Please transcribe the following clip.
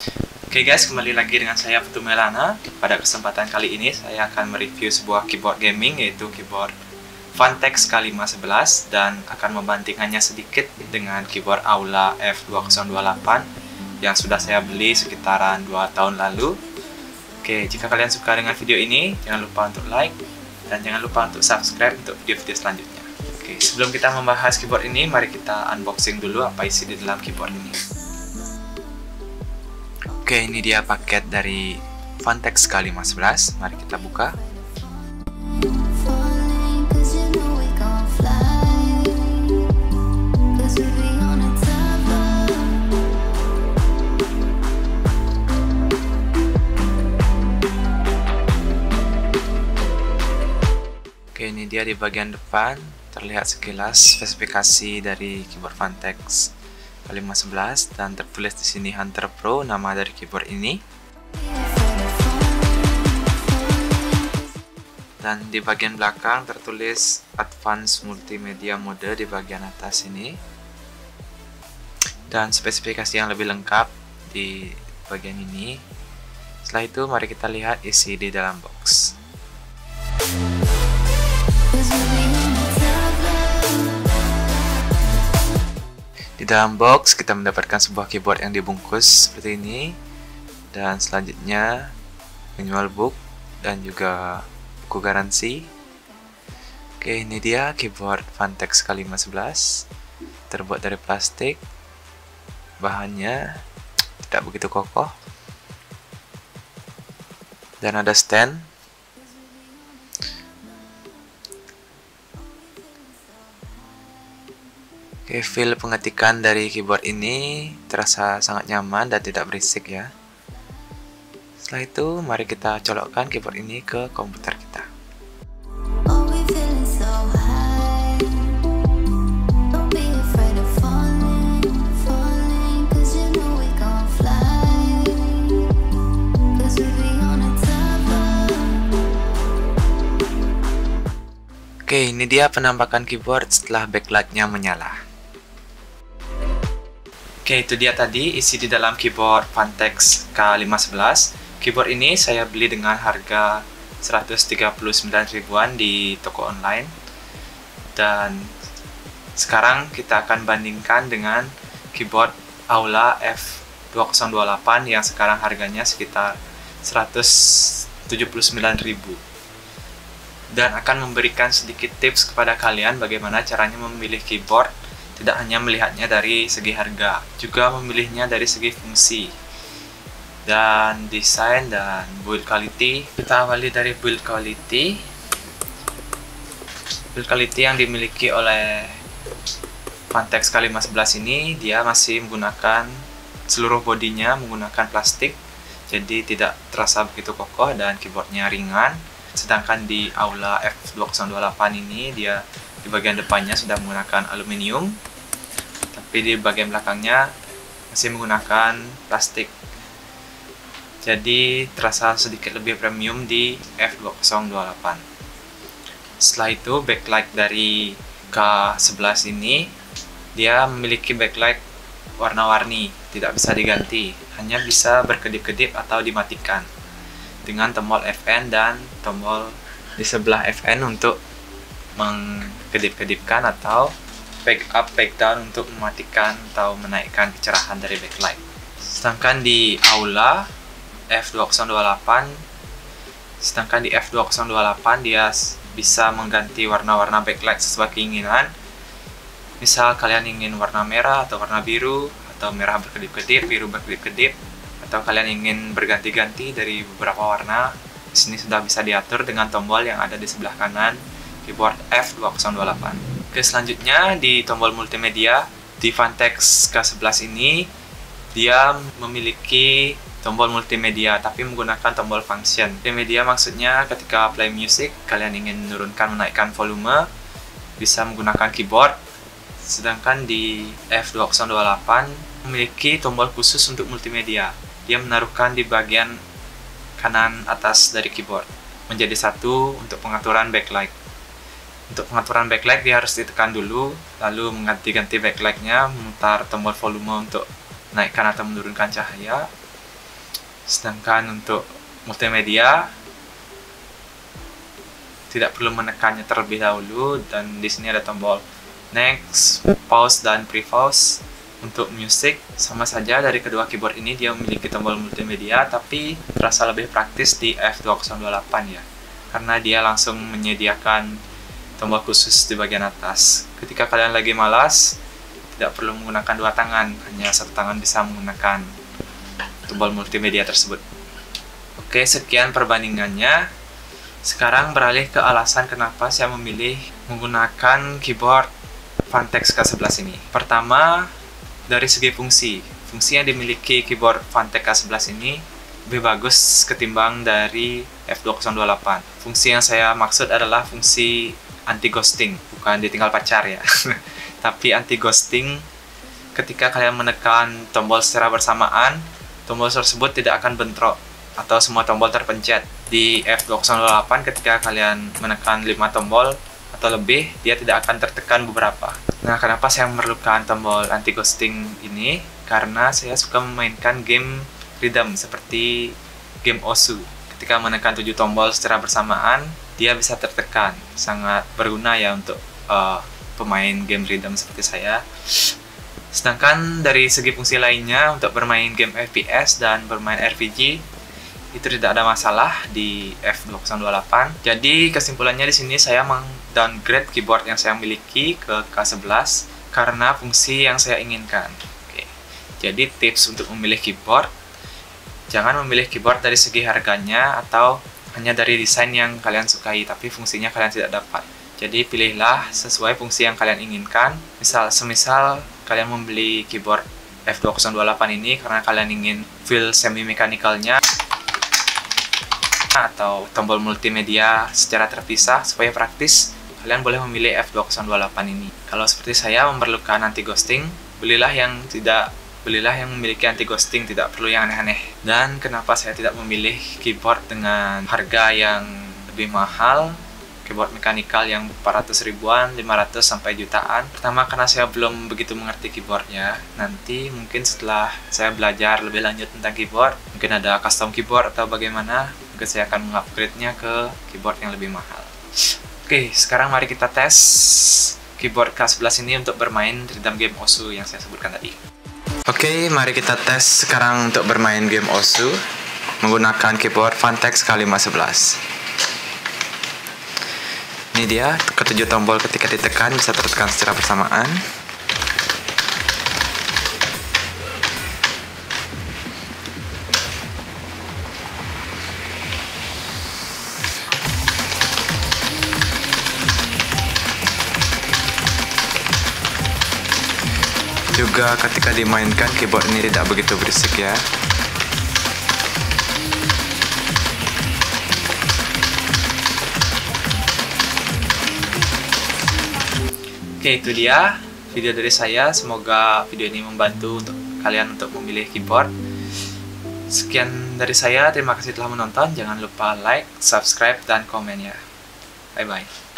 Oke guys, kembali lagi dengan saya Putu Melana. Pada kesempatan kali ini saya akan mereview sebuah keyboard gaming, yaitu keyboard Vantex K511, dan akan membandingkannya sedikit dengan keyboard Aula F2028 yang sudah saya beli sekitaran 2 tahun lalu. Oke, jika kalian suka dengan video ini, jangan lupa untuk like dan jangan lupa untuk subscribe untuk video-video selanjutnya. Oke, sebelum kita membahas keyboard ini, mari kita unboxing dulu apa isi di dalam keyboard ini. Oke, ini dia paket dari Vantex K511. Mari kita buka. Oke, ini dia di bagian depan. Terlihat sekilas spesifikasi dari keyboard Vantex K511 dan tertulis di sini Hunter Pro, nama dari keyboard ini. Dan di bagian belakang tertulis Advanced Multimedia Mode di bagian atas ini. Dan spesifikasi yang lebih lengkap di bagian ini. Setelah itu mari kita lihat isi di dalam box. Di dalam box kita mendapatkan sebuah keyboard yang dibungkus seperti ini, dan selanjutnya manual book dan juga buku garansi. Oke, ini dia keyboard Vantex K511, terbuat dari plastik, bahannya tidak begitu kokoh, dan ada stand. Oke, feel pengetikan dari keyboard ini terasa sangat nyaman dan tidak berisik ya. Setelah itu, mari kita colokkan keyboard ini ke komputer kita. Oke, ini dia penampakan keyboard setelah backlightnya menyala. Oke, itu dia tadi isi di dalam keyboard Vantex K511. Keyboard ini saya beli dengan harga 139 ribuan di toko online. Dan sekarang kita akan bandingkan dengan keyboard Aula F2028 yang sekarang harganya sekitar 179 ribu. Dan akan memberikan sedikit tips kepada kalian bagaimana caranya memilih keyboard. Tidak hanya melihatnya dari segi harga, juga memilihnya dari segi fungsi dan desain dan build quality. Kita awali dari build quality. Build quality yang dimiliki oleh Vantex K511 ini, dia masih menggunakan seluruh bodinya menggunakan plastik, jadi tidak terasa begitu kokoh dan keyboardnya ringan. Sedangkan di Aula F2028 ini, dia di bagian depannya sudah menggunakan aluminium, tapi di bagian belakangnya masih menggunakan plastik. Jadi terasa sedikit lebih premium di F2028. Setelah itu, backlight dari K11 ini, dia memiliki backlight warna-warni, tidak bisa diganti, hanya bisa berkedip-kedip atau dimatikan dengan tombol Fn dan tombol di sebelah Fn untuk mengkedip-kedipkan atau back up, back down untuk mematikan atau menaikkan kecerahan dari backlight. Sedangkan di Aula F2028 dia bisa mengganti warna-warna backlight sesuai keinginan. Misal kalian ingin warna merah atau warna biru, atau merah berkedip-kedip, biru berkedip-kedip, atau kalian ingin berganti-ganti dari beberapa warna, di sini sudah bisa diatur dengan tombol yang ada di sebelah kanan keyboard F2028. Oke, selanjutnya di tombol multimedia di Vantex K11 ini, dia memiliki tombol multimedia tapi menggunakan tombol function. Multimedia maksudnya ketika play music, kalian ingin menurunkan menaikkan volume, bisa menggunakan keyboard. Sedangkan di F2028 memiliki tombol khusus untuk multimedia. Dia menaruhkan di bagian kanan atas dari keyboard, menjadi satu untuk pengaturan backlight. Untuk pengaturan backlight dia harus ditekan dulu, lalu mengganti-ganti backlightnya, memutar tombol volume untuk menaikkan atau menurunkan cahaya, Sedangkan untuk multimedia tidak perlu menekannya terlebih dahulu, dan di sini ada tombol next, pause, dan pre-pause. Untuk musik sama saja, dari kedua keyboard ini dia memiliki tombol multimedia, tapi terasa lebih praktis di F2028 ya, karena dia langsung menyediakan tombol khusus di bagian atas. Ketika kalian lagi malas, tidak perlu menggunakan dua tangan, hanya satu tangan bisa menggunakan tombol multimedia tersebut. Oke, sekian perbandingannya. Sekarang beralih ke alasan kenapa saya memilih menggunakan keyboard Vantex K11 ini. Pertama, dari segi fungsi. Fungsi yang dimiliki keyboard Vantex K11 ini lebih bagus ketimbang dari F2028. Fungsi yang saya maksud adalah fungsi anti-ghosting, bukan ditinggal pacar ya. Tapi anti-ghosting, ketika kalian menekan tombol secara bersamaan, tombol tersebut tidak akan bentrok atau semua tombol terpencet. Di F2028 ketika kalian menekan 5 tombol atau lebih, dia tidak akan tertekan beberapa. Nah, kenapa saya memerlukan tombol anti ghosting ini? Karena saya suka memainkan game rhythm seperti game Osu. Ketika menekan 7 tombol secara bersamaan, dia bisa tertekan. Sangat berguna ya untuk pemain game rhythm seperti saya. Sedangkan dari segi fungsi lainnya, untuk bermain game FPS dan bermain RPG, itu tidak ada masalah di F2028. Jadi kesimpulannya di sini saya downgrade keyboard yang saya miliki ke K11 karena fungsi yang saya inginkan. Oke. Jadi tips untuk memilih keyboard, jangan memilih keyboard dari segi harganya atau hanya dari desain yang kalian sukai tapi fungsinya kalian tidak dapat. Jadi pilihlah sesuai fungsi yang kalian inginkan. Semisal kalian membeli keyboard F2028 ini karena kalian ingin feel semi-mechanical-nya atau tombol multimedia secara terpisah supaya praktis, kalian boleh memilih F2028 ini. Kalau seperti saya memerlukan anti ghosting, belilah yang memiliki anti ghosting, tidak perlu yang aneh-aneh. Dan kenapa saya tidak memilih keyboard dengan harga yang lebih mahal, keyboard mekanikal yang 400 ribuan, 500 sampai jutaan? Pertama, karena saya belum begitu mengerti keyboardnya. Nanti mungkin setelah saya belajar lebih lanjut tentang keyboard, mungkin ada custom keyboard atau bagaimana, mungkin saya akan mengupgrade-nya ke keyboard yang lebih mahal. Oke, sekarang mari kita tes keyboard K11 ini untuk bermain rhythm game Osu yang saya sebutkan tadi. Oke, mari kita tes sekarang untuk bermain game Osu menggunakan keyboard Vantex K511. Ini dia, ketujuh tombol ketika ditekan bisa tertekan secara bersamaan. Juga ketika dimainkan, keyboard ini tidak begitu berisik ya. Oke, itu dia video dari saya. Semoga video ini membantu untuk kalian untuk memilih keyboard. Sekian dari saya, terima kasih telah menonton. Jangan lupa like, subscribe, dan komen ya. Bye-bye.